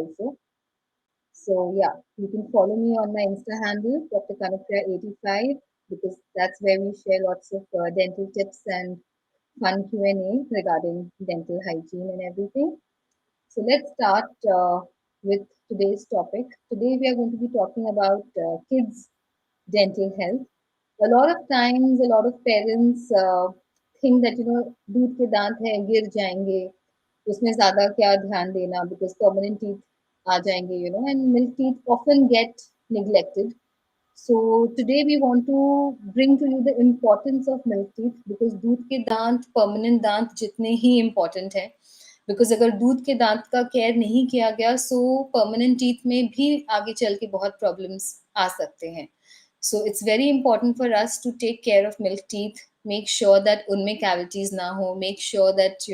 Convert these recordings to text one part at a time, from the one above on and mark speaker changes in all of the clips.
Speaker 1: also. So yeah, you can follow me on my Insta handle, Dr Kanupriya85, because that's where we share lots of dental tips and fun Q&A regarding dental hygiene and everything. So let's start with today's topic. Today we are going to be talking about kids' dental health. A lot of times, a lot of parents think that दूध के दांत है गिर जाएंगे, उसमें ज्यादा क्या ध्यान देना because permanent teeth आ जाएंगे, and milk teeth often get neglected. So today we want to bring to you the importance of milk teeth because दूध के दांत permanent दांत जितने ही important है, बिकॉज अगर दूध के दांत का केयर नहीं किया गया सो परमानेंट टीथ में भी आगे चल के बहुत प्रॉब्लम्स आ सकते हैं. So it's very important for us to take care of milk teeth, make sure that unme cavities na ho, make sure that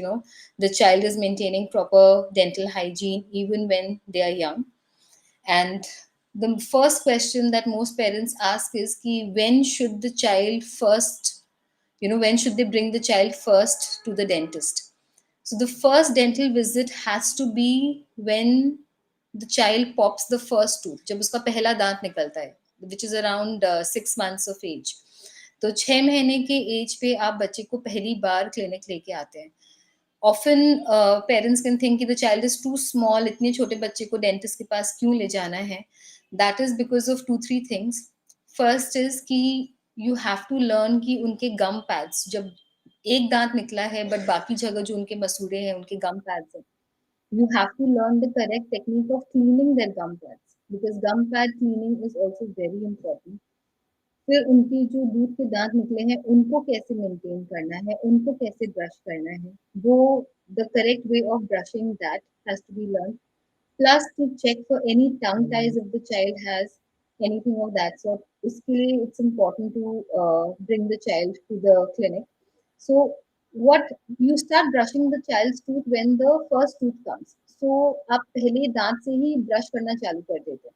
Speaker 1: the child is maintaining proper dental hygiene even when they are young. And the first question that most parents ask is ki when should the child first, when should they bring the child first to the dentist. So the first dental visit has to be when the child pops the first tooth, जब उसका पहला दांत निकलता है, which is around 6 months of age. तो 6 महीने के as पे आप बच्चे को पहली बार क्लिनिक लेके आते हैं. Often parents can think कि the child is too small, इतने छोटे बच्चे को डेंटिस्ट के पास क्यों ले जाना है. That is because of 2-3 things. First is कि you have to learn कि उनके गम पैड्स, जब एक दांत निकला है बट बाकी जगह जो उनके मसूड़े हैं उनके गम पैड्स हैं, you have to learn the correct technique of cleaning their gum pads because gum pad cleaning is also very important. फिर उनकी जो दूध के दांत निकले हैं उनको कैसे मेंटेन करना है, उनको कैसे ब्रश करना है, वो the correct way of brushing that has to be learned. Plus to check for any tongue ties if the child has anything of that sort. उसके लिए it's important to bring the child to the clinic. So what you start brushing the child's tooth when the first tooth comes. So आप पहले दांत से ही brush करना चालू कर देते हैं.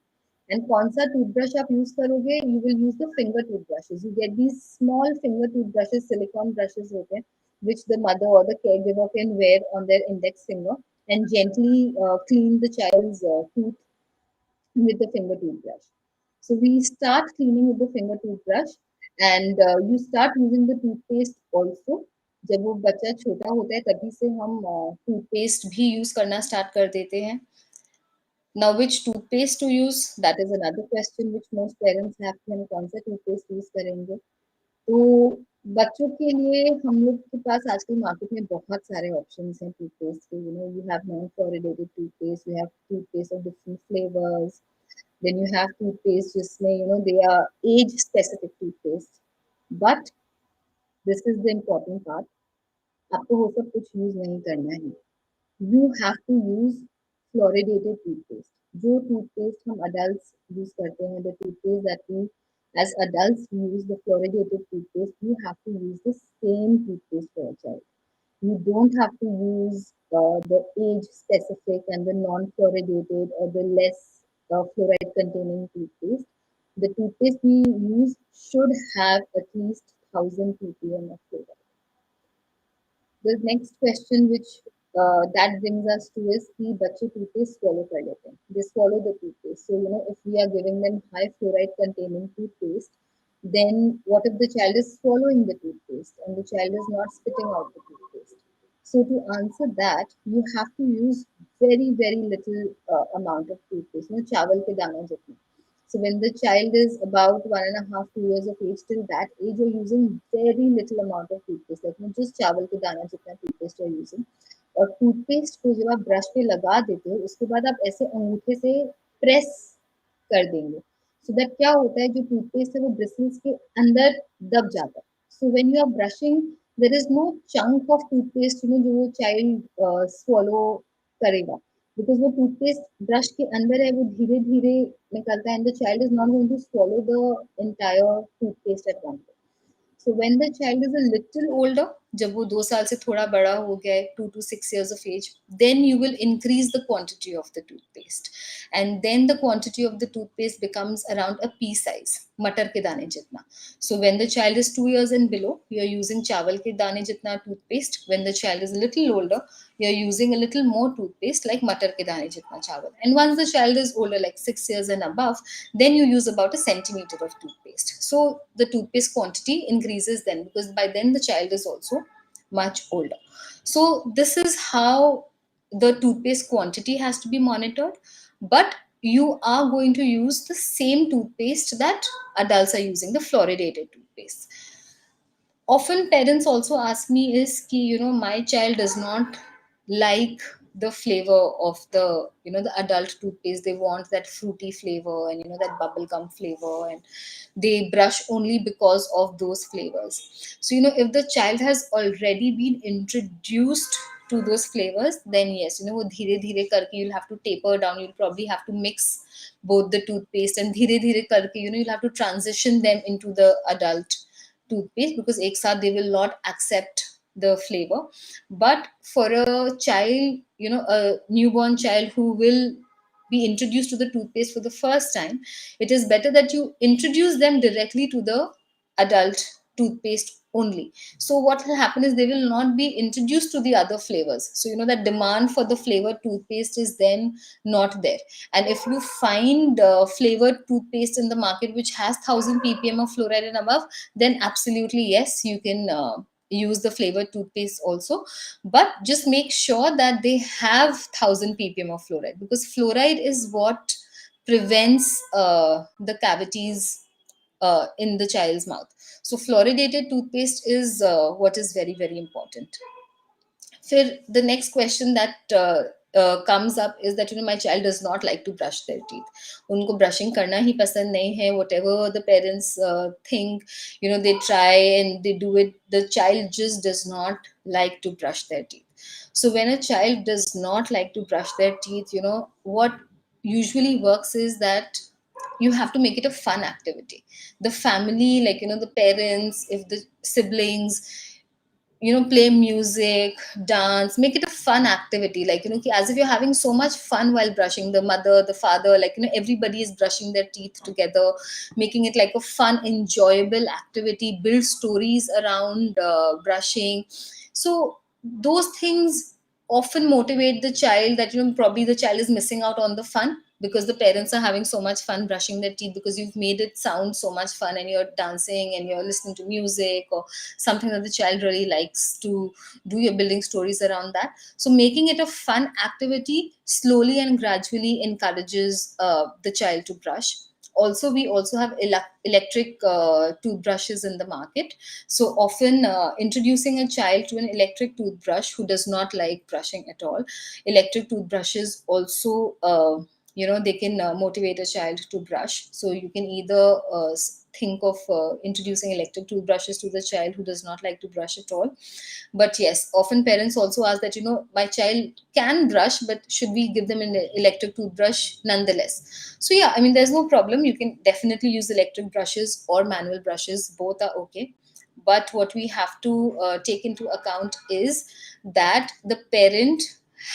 Speaker 1: And कौन सा टूथब्रश आप यूज करोगे, you will use the finger toothbrushes. You get these small finger toothbrushes, silicone brushes होते हैं, which the mother or the caregiver can wear on their index finger and gently clean the child's tooth with the finger toothbrush. So we start cleaning with the finger toothbrush and you start using the toothpaste also. जब वो बच्चा छोटा होता है तभी से हम toothpaste भी यूज करना स्टार्ट कर देते हैं. Now which toothpaste to use, that is another question which most parents have कि हम कौन सा toothpaste यूज करेंगे. तो बच्चों के लिए हम लोग के पास आजकल मार्केट में बहुत सारे ऑप्शंस हैं टूथपेस्ट के. you have non-fluoridated toothpaste, you have toothpaste of different flavors, then you have toothpaste जिसमें they are age specific toothpaste. But this is the important part, आपको वो सब कुछ यूज नहीं करना है. You have to use fluoridated toothpaste. जो toothpaste हम adults use करते हैं, the toothpaste that we as adults use, the fluoridated toothpaste, you have to use the same toothpaste for a child. You don't have to use the age specific and the non-fluoridated or the less fluoride containing toothpaste. The toothpaste we use should have at least 1000 ppm of fluoride. The next question which that brings us to is कि बच्चे toothpaste swallow कर लेते हैं. They swallow the toothpaste. So if we are giving them high fluoride containing toothpaste, then what if the child is swallowing the toothpaste and the child is not spitting out the toothpaste? So to answer that, you have to use very very little amount of toothpaste. चावल के दाना जितना. So when the child is about 1.5 to 2 years of age, till that age you're using very little amount of toothpaste, like just चावल के दाना जितना toothpaste you're using. और toothpaste को जब आप ब्रश पे लगा देते हो उसके बाद आप ऐसे अंगूठे से प्रेस कर देंगे. सो दैट क्या होता है, जो टूथपेस्ट है वो ब्रिसल्स के अंदर दब जाता है. So when you are brushing there is no chunk of toothpaste जो वो चाइल्ड स्वॉलो करेगा, बिकॉज वो टूथपेस्ट ब्रश के अंदर है, वो धीरे धीरे निकलता है and the child is not going to swallow the entire toothpaste at once. So when the child is a little older, जब वो 2 साल से थोड़ा बड़ा हो गया है, 2 to 6 years of age, then you will increase the quantity of the toothpaste, and then the quantity of the toothpaste becomes around a pea size, मटर के दाने जितना. So when the child is 2 years and below, you are using चावल के दाने जितना toothpaste. When the child is a little older, you are using a little more toothpaste, like मटर के दाने जितना चावल. And once the child is older, like 6 years and above, then you use about a centimeter of toothpaste. So the toothpaste quantity increases then, because by then the child is also much older. So this is how the toothpaste quantity has to be monitored. But you are going to use the same toothpaste that adults are using, the fluoridated toothpaste. Often parents also ask me is ki, my child does not like the flavor of the adult toothpaste. They want that fruity flavor and that bubble gum flavor, and they brush only because of those flavors. So if the child has already been introduced to those flavors, then yes, wo dheere dheere karke you'll have to taper down. You'll probably have to mix both the toothpaste, and dheere dheere karke you'll have to transition them into the adult toothpaste, because ek sath they will not accept the flavor. But for a child, a newborn child who will be introduced to the toothpaste for the first time, it is better that you introduce them directly to the adult toothpaste only. So what will happen is they will not be introduced to the other flavors. So that demand for the flavored toothpaste is then not there. And if you find flavored toothpaste in the market which has 1000 ppm of fluoride and above, then absolutely yes, you can use the flavored toothpaste also. But just make sure that they have 1000 ppm of fluoride, because fluoride is what prevents the cavities in the child's mouth. So fluoridated toothpaste is what is very, very important. फिर the next question that comes up is that my child does not like to brush their teeth. उनको brushing करना ही पसंद नहीं है. Whatever the parents think, they try and they do it. The child just does not like to brush their teeth. So when a child does not like to brush their teeth, what usually works is that you have to make it a fun activity. The family, like the parents, if the siblings, play music, dance, make it a fun activity, like as if you're having so much fun while brushing. The mother, the father, like everybody is brushing their teeth together, making it like a fun, enjoyable activity. Build stories around brushing. So those things often motivate the child, that probably the child is missing out on the fun because the parents are having so much fun brushing their teeth, because you've made it sound so much fun, and you're dancing and you're listening to music or something that the child really likes to do. You're building stories around that. So making it a fun activity slowly and gradually encourages the child to brush. Also, we also have electric toothbrushes in the market. So often introducing a child to an electric toothbrush who does not like brushing at all, electric toothbrushes also they can motivate a child to brush. So you can either think of introducing electric toothbrushes to the child who does not like to brush at all. But yes, often parents also ask that my child can brush, but should we give them an electric toothbrush nonetheless? So yeah, I mean, there's no problem. You can definitely use electric brushes or manual brushes, both are okay. But what we have to take into account is that the parent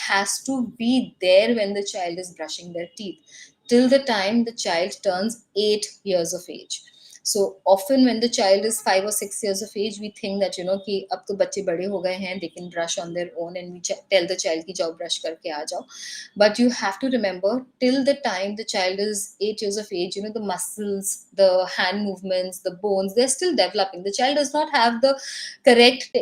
Speaker 1: has to be there when the child is brushing their teeth, till the time the child turns 8 years of age. So often when the child is 5 or 6 years of age, we think that कि अब तो बच्चे बड़े हो गए हैं, they can brush on their own, and we tell the child कि जाओ brush करके आ जाओ. But you have to remember, till the time the child is 8 years of age, the muscles, the hand movements, the bones, they're still developing. The child does not have the correct,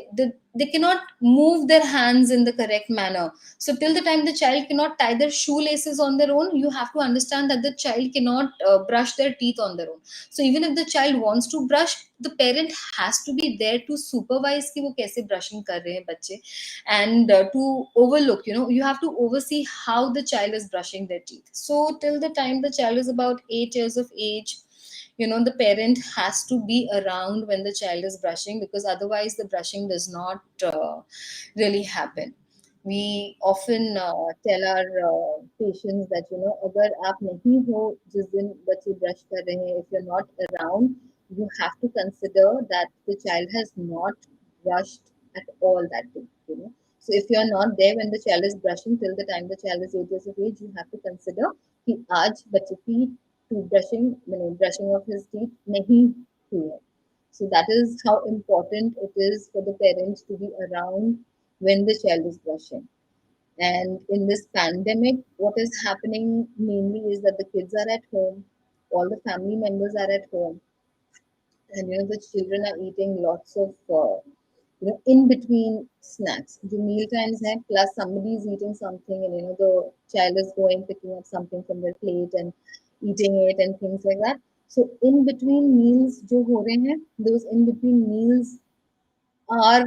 Speaker 1: they cannot move their hands in the correct manner. So till the time the child cannot tie their shoelaces on their own, you have to understand that the child cannot brush their teeth on their own. So even if the child wants to brush, the parent has to be there to supervise कि वो कैसे brushing कर रहे हैं बच्चे, and to overlook, you have to oversee how the child is brushing their teeth. So till the time the child is about 8 years of age, the parent has to be around when the child is brushing, because otherwise the brushing does not really happen. We often tell our patients that अगर आप नहीं हो जिस दिन बच्चे brush कर रहे हैं, if you're not around, you have to consider that the child has not brushed at all that day. So if you're not there when the child is brushing till the time the child is 8 years of age, you have to consider कि आज बच्चे की toothbrushing, brushing of his teeth नहीं हुई है. So that is how important it is for the parents to be around when the child is brushing. And in this pandemic, what is happening mainly is that the kids are at home, all the family members are at home, and the children are eating lots of in between snacks. The meal times hai, plus somebody is eating something, and the child is going picking up something from their plate and eating it and things like that. So in between meals, jo ho rahe hain, those in between meals are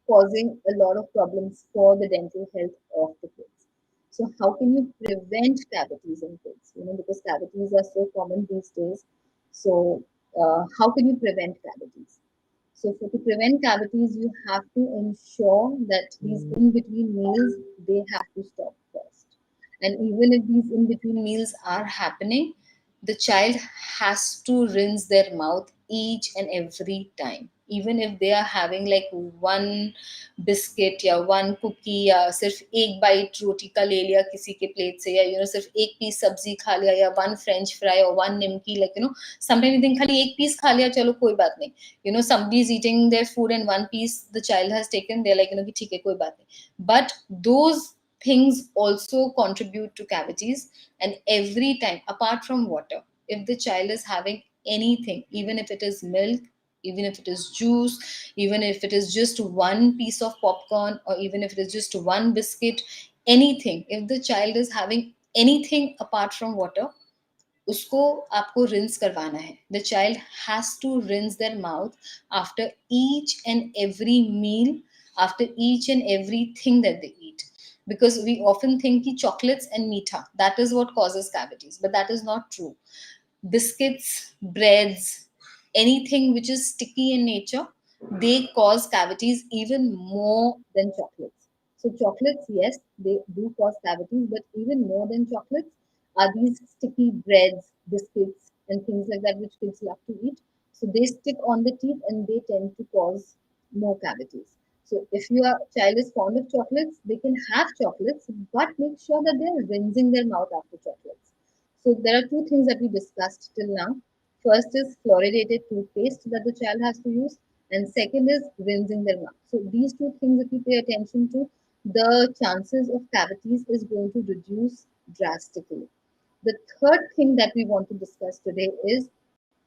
Speaker 1: causing a lot of problems for the dental health of the kids. So how can you prevent cavities in kids? Because cavities are so common these days. So how can you prevent cavities? So to prevent cavities, you have to ensure that these in-between meals, they have to stop first. And even if these in-between meals are happening, the child has to rinse their mouth each and every time. Even if they are having like one biscuit या one cookie या सिर्फ एक bite रोटी का ले लिया किसी के plate से या सिर्फ एक piece सब्जी खा लिया या one French fry or one Nimki sometimes you think खाली एक piece खा लिया चलो कोई बात नहीं somebody is eating their food and one piece the child has taken they're like कि ठीक है कोई बात नहीं but those things also contribute to cavities and every time apart from water if the child is having anything even if it is milk even if it is juice even if it is just one piece of popcorn or even if it is just one biscuit anything if the child is having anything apart from water उसको आपको rinse करवाना है the child has to rinse their mouth after each and every meal after each and everything that they eat because we often think ki chocolates and meetha that is what causes cavities but that is not true biscuits, breads, anything which is sticky in nature, they cause cavities even more than chocolates. So chocolates, yes, they do cause cavities, but even more than chocolates are these sticky breads, biscuits, and things like that which kids love to eat. So they stick on the teeth and they tend to cause more cavities. So if your child is fond of chocolates, they can have chocolates, but make sure that they're rinsing their mouth after chocolates. So there are two things that we discussed till now. First is fluoridated toothpaste that the child has to use, and second is rinsing their mouth. So these two things, if you pay attention to, the chances of cavities is going to reduce drastically. The third thing that we want to discuss today is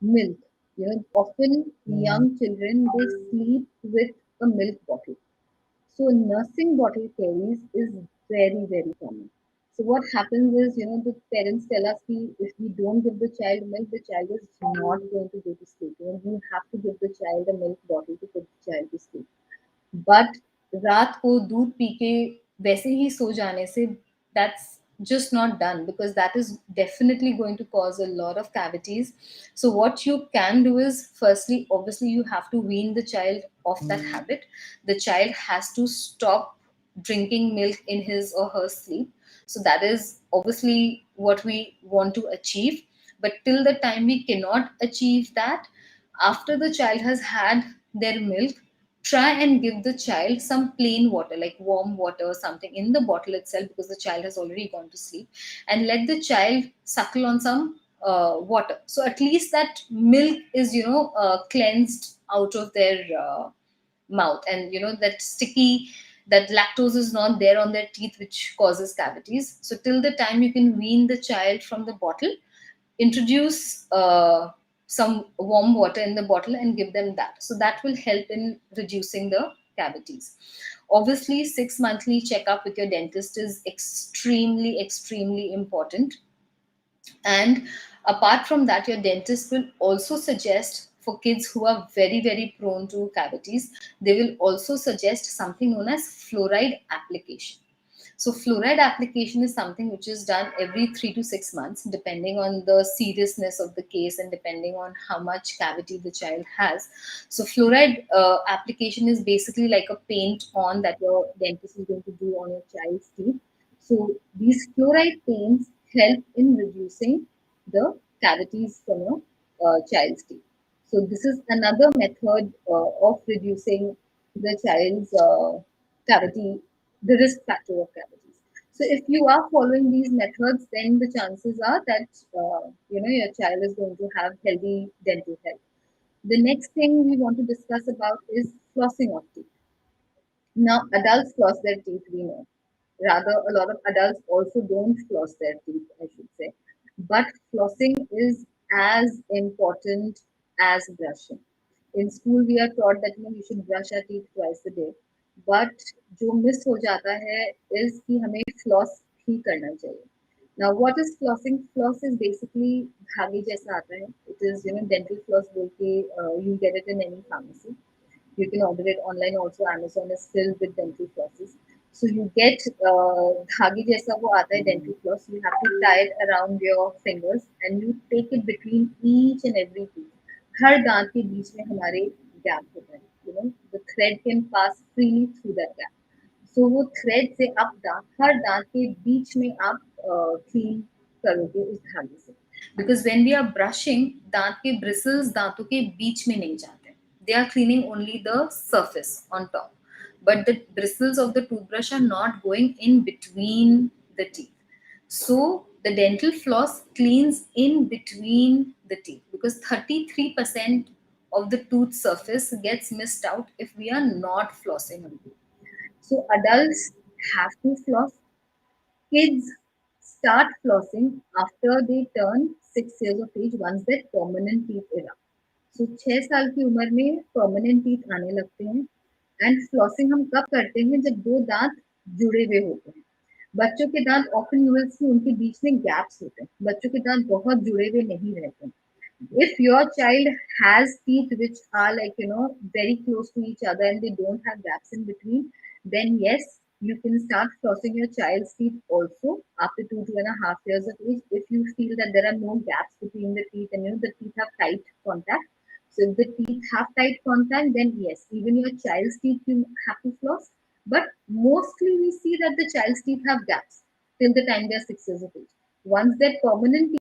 Speaker 1: milk. Often young children they sleep with a milk bottle. So nursing bottle caries is very, very common. So what happens is, the parents tell us कि if we don't give the child milk, the child is not going to go to sleep. You have to give the child a milk bottle to put the child to sleep. But रात को दूध P के वैसे ही सो जाने से that's just not done because that is definitely going to cause a lot of cavities. So what you can do is firstly obviously you have to wean the child off that habit. The child has to stop drinking milk in his or her sleep. So that is obviously what we want to achieve, but till the time we cannot achieve that, after the child has had their milk, try and give the child some plain water like warm water or something in the bottle itself because the child has already gone to sleep, and let the child suckle on some water so at least that milk is cleansed out of their mouth, and that sticky, that lactose is not there on their teeth which causes cavities. So till the time you can wean the child from the bottle, introduce some warm water in the bottle and give them that. So that will help in reducing the cavities. Obviously, 6 monthly checkup with your dentist is extremely, extremely important. And apart from that, your dentist will also suggest for kids who are very, very prone to cavities, they will also suggest something known as fluoride application. So fluoride application is something which is done every 3 to 6 months, depending on the seriousness of the case and depending on how much cavity the child has. So fluoride application is basically like a paint on that your dentist is going to do on your child's teeth. So these fluoride paints help in reducing the cavities from your child's teeth. So this is another method of reducing the child's cavity, the risk factor of cavities. So if you are following these methods, then the chances are that your child is going to have healthy dental health. The next thing we want to discuss about is flossing of teeth. Now, adults floss their teeth, we know. Rather, a lot of adults also don't floss their teeth, I should say. But flossing is as important as brushing. In school, we are taught that we should brush our teeth twice a day. But जो miss हो जाता है is कि हमें floss ही करना चाहिए. Now, what is flossing? Floss is basically धागे जैसा आता है. It is dental floss बोल के you get it in any pharmacy. You can order it online also. Amazon is filled with dental flosses. So you get धागे जैसा वो आता है dental floss. You have to tie it around your fingers and you take it between each and every teeth. हर दांत के बीच में हमारे gap होता है. The thread can pass freely through that gap. So वो thread से आप हर दांत के बीच में आप clean करोगे उस धागे से. Because when we are brushing, दांत के bristles दांतों के बीच में नहीं जाते. They are cleaning only the surface on top, but the bristles of the toothbrush are not going in between the teeth. So the dental floss cleans in between the teeth because 33% of the tooth surface gets missed out if we are not flossing. So adults have to floss. Kids start flossing after they turn 6 years of age once their permanent teeth erupt. So 6 साल की उम्र में permanent teeth आने लगते हैं. And flossing हम कब करते हैं जब दो दांत जुड़े हुए होते हैं. बच्चों के दांत ऑफन यू विल सी उनके बीच में गैप्स होते हैं. बच्चों के दांत बहुत जुड़े हुए नहीं रहते हैं. If your child has teeth which are like very close to each other and they don't have gaps in between, then yes, you can start flossing your child's teeth also after 2.5 years of age if you feel that there are no gaps between the teeth and the teeth have tight contact. So if the teeth have tight contact, then yes, even your child's teeth you have to floss. But mostly we see that the child's teeth have gaps till the time they're 6 years of age. Once that permanent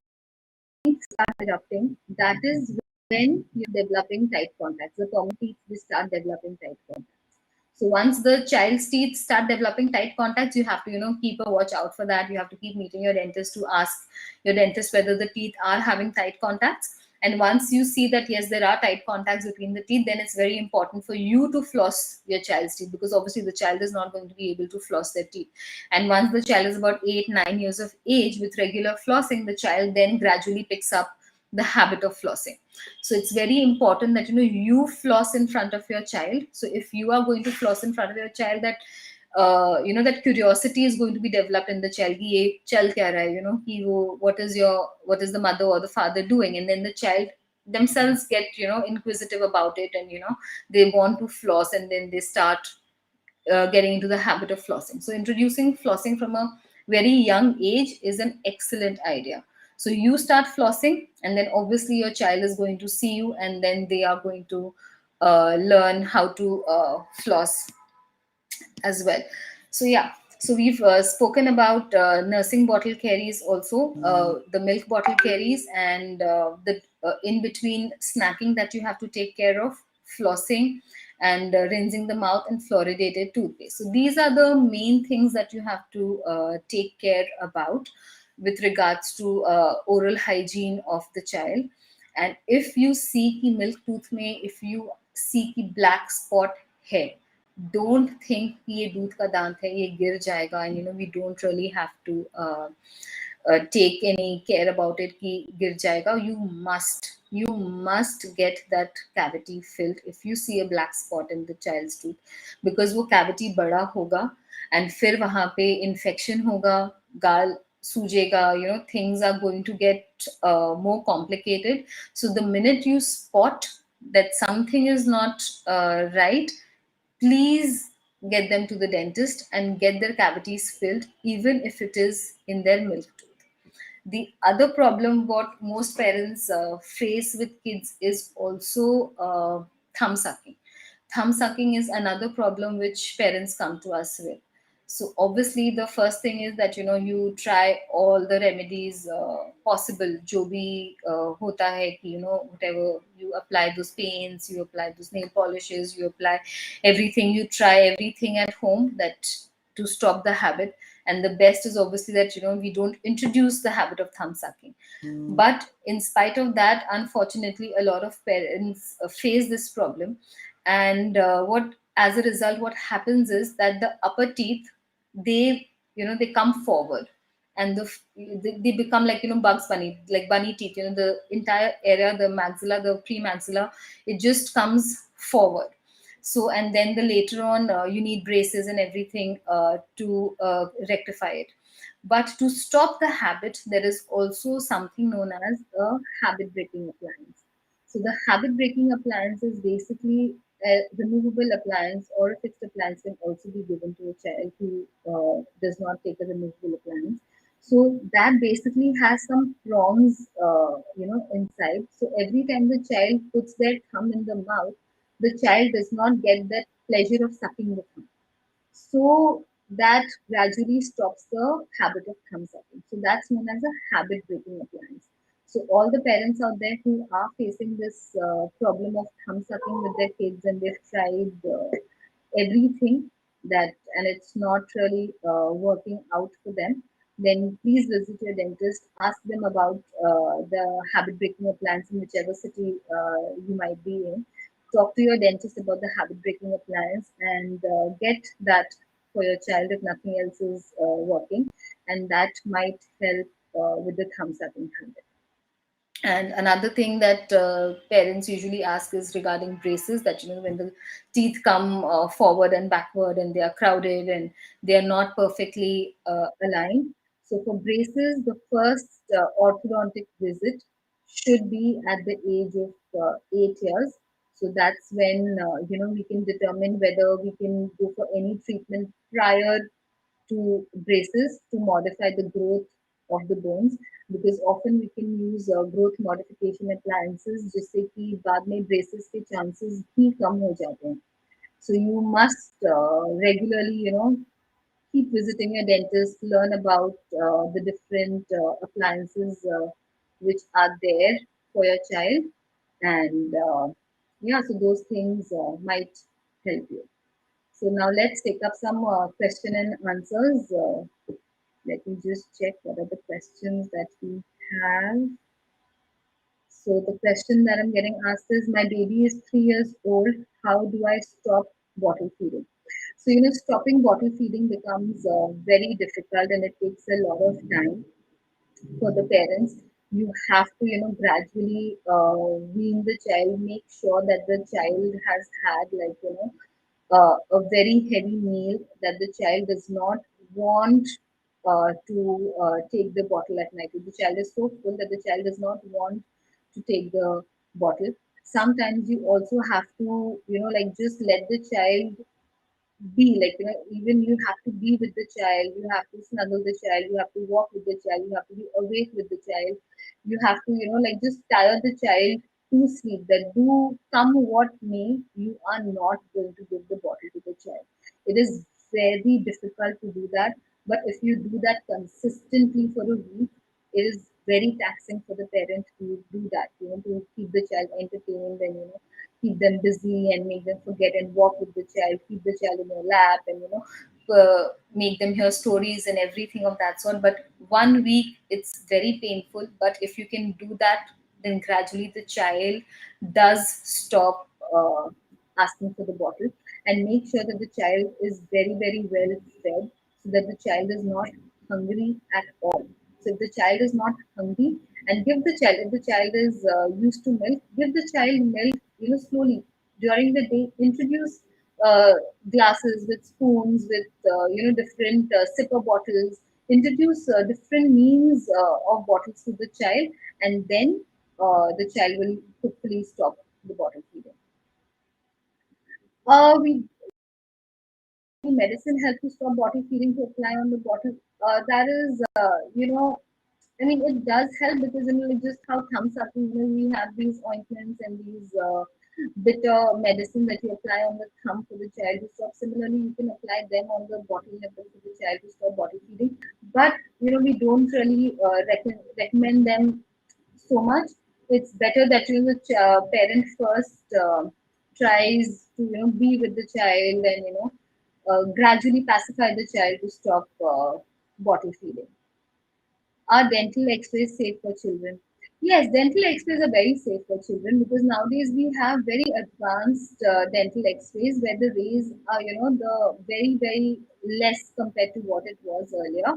Speaker 1: start erupting, that is when you're developing tight contacts. The common teeth will start developing tight contacts. So once the child's teeth start developing tight contacts, you have to, keep a watch out for that. You have to keep meeting your dentist to ask your dentist whether the teeth are having tight contacts. And once you see that, yes, there are tight contacts between the teeth, then it's very important for you to floss your child's teeth because obviously the child is not going to be able to floss their teeth. And once the child is about 8, 9 years of age with regular flossing, the child then gradually picks up the habit of flossing. So it's very important that you floss in front of your child. So if you are going to floss in front of your child, that that curiosity is going to be developed in the child. Ki ye chal kya raha hai, what is the mother or the father doing, and then the child themselves get inquisitive about it, and they want to floss, and then they start getting into the habit of flossing. So introducing flossing from a very young age is an excellent idea. So you start flossing, and then obviously your child is going to see you, and then they are going to learn how to floss as well. So yeah, so we've spoken about nursing bottle caries also, the milk bottle caries, and the in between snacking that you have to take care of, flossing, and rinsing the mouth, and fluoridated toothpaste. So these are the main things that you have to take care about with regards to oral hygiene of the child. And if you see ki milk tooth mein, if you see ki black spot hai, don't think कि ये दूध का दांत है, ये गिर जाएगा, and we don't really have to take any care about it कि गिर जाएगा. You must get that cavity filled if you see a black spot in the child's tooth, because वो cavity बड़ा होगा and फिर वहाँ पे infection होगा, गाल सूजेगा, things are going to get more complicated. So the minute you spot that something is not right, please get them to the dentist and get their cavities filled, even if it is in their milk tooth. The other problem what most parents face with kids is also thumb sucking. Thumb sucking is another problem which parents come to us with. So obviously the first thing is that you try all the remedies possible. जो भी होता है कि whatever, you apply those paints, you apply those nail polishes, you apply everything, you try everything at home that to stop the habit. And the best is obviously that we don't introduce the habit of thumb sucking. But in spite of that, unfortunately, a lot of parents face this problem. And what as a result, what happens is that the upper teeth, they come forward, and they become like Bugs Bunny, like bunny teeth. The entire area, the maxilla, the pre-maxilla, it just comes forward. So, and then the later on, you need braces and everything to rectify it. But to stop the habit, there is also something known as a habit breaking appliance. So the habit breaking appliance is basically a removable appliance, or a fixed appliance can also be given to a child who does not take a removable appliance. So that basically has some prongs, inside. So every time the child puts their thumb in the mouth, the child does not get that pleasure of sucking the thumb. So that gradually stops the habit of thumb sucking. So that's known as a habit breaking appliance. So all the parents out there who are facing this problem of thumb sucking with their kids, and they've tried everything that, and it's not really working out for them, then please visit your dentist. Ask them about the habit breaking appliance in whichever city you might be in. Talk to your dentist about the habit breaking appliance, and get that for your child if nothing else is working, and that might help with the thumb sucking habit. And another thing that parents usually ask is regarding braces, that when the teeth come forward and backward, and they are crowded and they are not perfectly aligned. So for braces, the first orthodontic visit should be at the age of 8 years. So that's when we can determine whether we can go for any treatment prior to braces to modify the growth of the bones, because often we can use growth modification appliances जिससे कि बाद में braces के chances भी कम हो जाते हैं. So you must regularly keep visiting your dentist, learn about the different appliances which are there for your child, and yeah, so those things might help you. So now let's take up some question and answers. Let me just check what are the questions that we have. So the question that I'm getting asked is, my baby is 3 years old. How do I stop bottle feeding? So, stopping bottle feeding becomes very difficult, and it takes a lot of time for the parents. You have to, gradually wean the child, make sure that the child has had, like, a very heavy meal, that the child does not want to take the bottle at night. If the child is so full that the child does not want to take the bottle, sometimes you also have to, like, just let the child be, like, even you have to be with the child, you have to snuggle the child, you have to walk with the child, you have to be awake with the child, you have to, like, just tire the child to sleep, that do come what may, you are not going to give the bottle to the child. It is very difficult to do that, but if you do that consistently for a week, it is very taxing for the parent to do that, to keep the child entertained, and keep them busy and make them forget and walk with the child, keep the child in your lap, and make them hear stories and everything of that sort. But one week it's very painful, but if you can do that, then gradually the child does stop asking for the bottle. And make sure that the child is very, very well fed, so that the child is not hungry at all. So if the child is not hungry, and give the child, if the child is used to milk, give the child milk, slowly during the day. Introduce uh, glasses with spoons, with different sipper bottles. Introduce different means of bottles to the child, and then the child will hopefully stop the bottle feeding. We medicine help to stop bottle feeding to apply on the bottle. That is, I mean, it does help, because just how thumb sucking, we have these ointments and these bitter medicine that you apply on the thumb for the child to stop. Similarly, you can apply them on the bottle nipple for the child to stop bottle feeding. But we don't really recommend them so much. It's better that the parent first tries to be with the child and gradually pacify the child to stop bottle feeding. Are dental x-rays safe for children? Yes, dental x-rays are very safe for children because nowadays we have very advanced dental x-rays where the rays are, the very, very less compared to what it was earlier.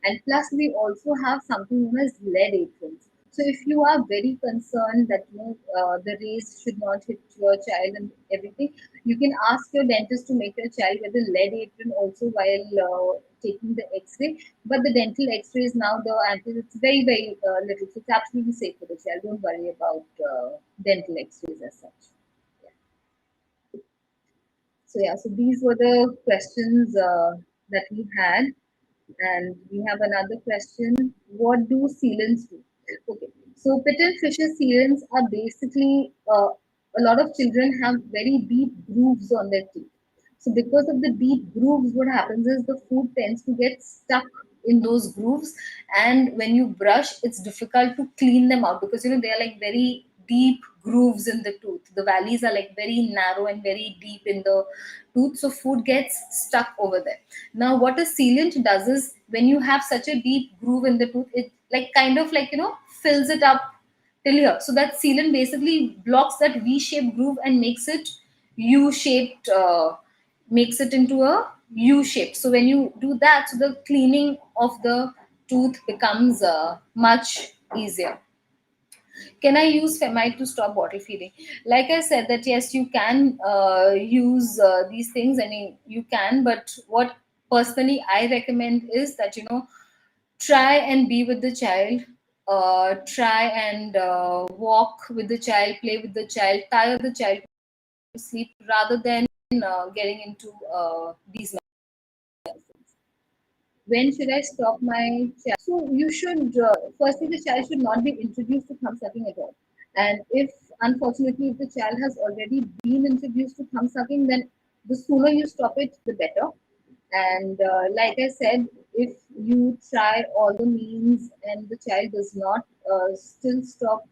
Speaker 1: And plus we also have something known as lead aprons. So if you are very concerned that the rays should not hit your child and everything, you can ask your dentist to make your child wear the lead apron also while taking the X-ray. But the dental X-rays now, it's very very little, so it's absolutely safe for the child. Don't worry about dental X-rays as such. Yeah. So yeah, so these were the questions that we had. And we have another question. What do sealants do? Okay. So pit and fissure sealants are basically a lot of children have very deep grooves on their teeth. So because of the deep grooves, what happens is the food tends to get stuck in those grooves, and when you brush, it's difficult to clean them out because they are like very deep grooves in the tooth. The valleys are like very narrow and very deep in the tooth, so food gets stuck over there. Now, what a sealant does is when you have such a deep groove in the tooth, it like kind of like fills it up till here. So that sealant basically blocks that V-shaped groove and makes it U-shaped, makes it into a U shape. So when you do that, so the cleaning of the tooth becomes much easier. Can I use femite to stop bottle feeding? Like I said, that yes, you can use these things. I mean, you can, but what personally I recommend is that try and be with the child. Try and walk with the child, play with the child, tire the child to sleep rather than getting into these medicines. When should I stop my child? So you should, firstly, the child should not be introduced to thumb sucking at all. And if, unfortunately, if the child has already been introduced to thumb sucking, then the sooner you stop it, the better. And like I said, if you try all the means and the child does not still stop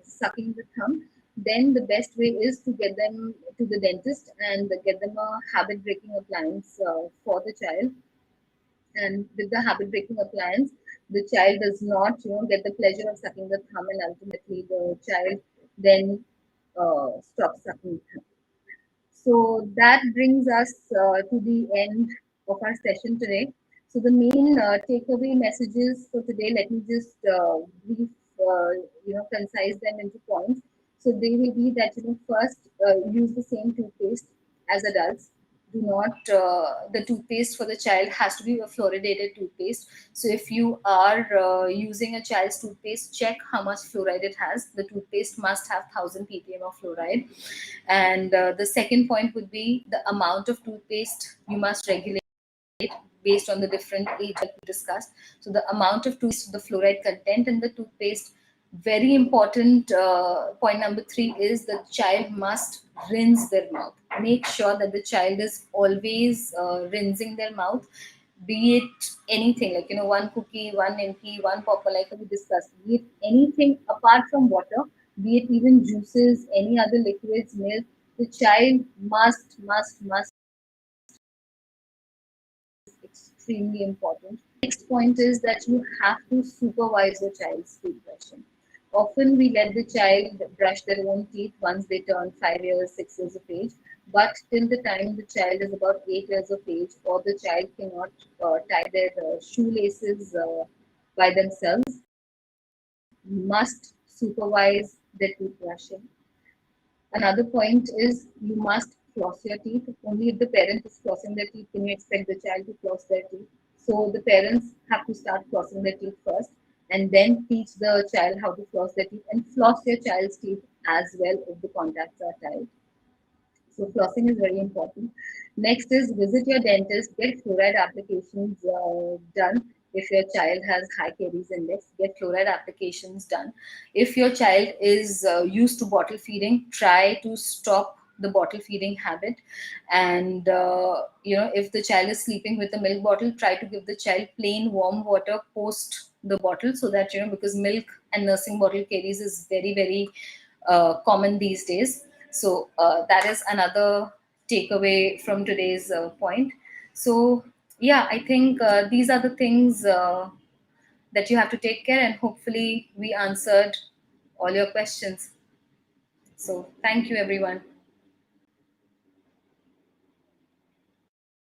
Speaker 1: sucking the thumb, then the best way is to get them to the dentist and get them a habit breaking appliance for the child. And with the habit breaking appliance, the child does not get the pleasure of sucking the thumb, and ultimately the child then stops sucking the thumb. So that brings us to the end of our session today. So the main takeaway messages for today, let me just brief, concise them into points. So they will be that first use the same toothpaste as adults. Do not the toothpaste for the child has to be a fluoridated toothpaste. So if you are using a child's toothpaste, check how much fluoride it has. The toothpaste must have 1000 ppm of fluoride. And the second point would be the amount of toothpaste you must regulate based on the different age that we discussed. So the amount of toothpaste, the fluoride content in the toothpaste. Very important point number 3 is the child must rinse their mouth. Make sure that the child is always rinsing their mouth, be it anything like one cookie, one nimki, one popper, like we discussed, be it anything apart from water, be it even juices, any other liquids, milk, the child must extremely important. Next point is that you have to supervise your child's teeth brushing. Often we let the child brush their own teeth once they turn 5 years, 6 years of age, but till the time the child is about 8 years of age or the child cannot tie their shoelaces by themselves, must supervise their tooth brushing. Another point is you must floss your teeth. Only if the parent is flossing their teeth can you expect the child to floss their teeth. So the parents have to start flossing their teeth first and then teach the child how to floss their teeth, and floss your child's teeth as well if the contacts are tight. So flossing is very important. Next is visit your dentist, get fluoride applications done. If your child has high caries index, get fluoride applications done. If your child is used to bottle feeding, try to stop the bottle feeding habit. And if the child is sleeping with a milk bottle, try to give the child plain warm water post the bottle, so that because milk and nursing bottle caries is very, very common these days. So that is another takeaway from today's point. So yeah, I think these are the things that you have to take care, and hopefully we answered all your questions. So thank you, everyone.